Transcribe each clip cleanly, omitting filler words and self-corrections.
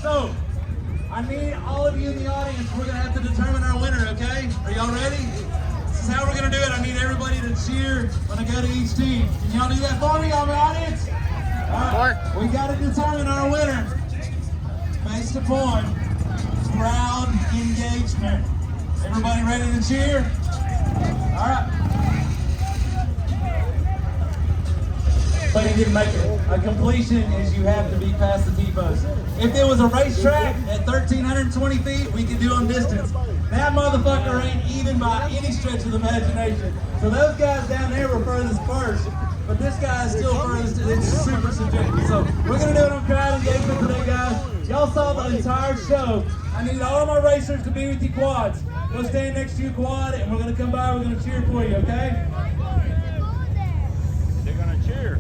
So, I need all of you in the audience. We're going to have to determine our winner, okay? Are y'all ready? This is how we're going to do it. I need everybody to cheer when I go to each team. Can y'all do that for me, y'all in the audience? All right. We got to determine our winner based upon crowd engagement. Everybody ready to cheer? All right. But you didn't make it. A completion is you have to be past the T-post. If it was a racetrack at 1,320 feet, we could do on distance. That motherfucker ain't even by any stretch of the imagination. So those guys down there were furthest first, but this guy is still furthest. It's super subjective. So we're gonna do it on crowd engagement today, guys. Y'all saw the entire show. I need all of my racers to be with your quads. Go stand next to your quad, and we're gonna come by. We're gonna cheer for you, okay? They're gonna cheer.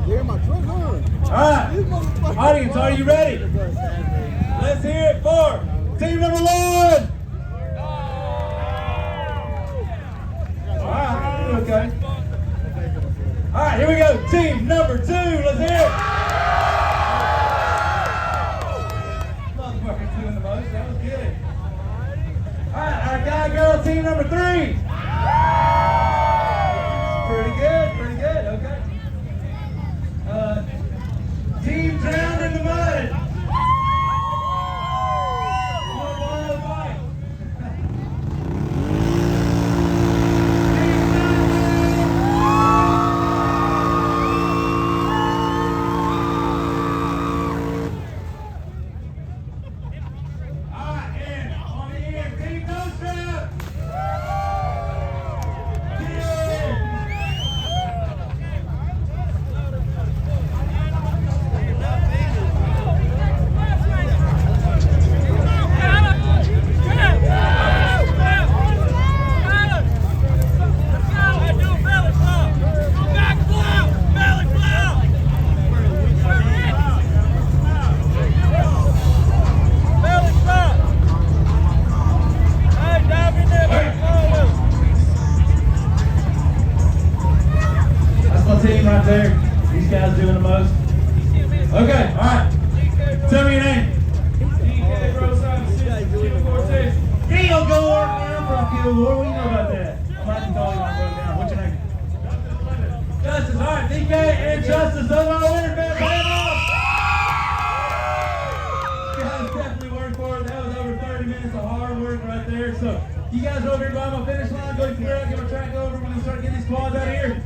Yeah, my truck on. All right, audience, are you ready? Let's hear it for team number 1. All right, okay. All right, here we go. Team number 2, let's hear it. Motherfucker's doing the most. That was good. All right, our guy, girl, team number 3. Pretty good, okay. Team drowned in the mud. Team right there. These guys doing the most. Okay, all right. Tell me your name. Kilgore. I'm from Kilgore. What do you know about that? I'm about to call you when I go down. What's your name? Justice. All right, DK and Justice. Those are our winners, man. Hand off. You guys definitely worked for it. That was over 30 minutes of hard work right there. So, you guys over here by my finish line. Go clear out, get my track over. We're going to start getting these quads out of here.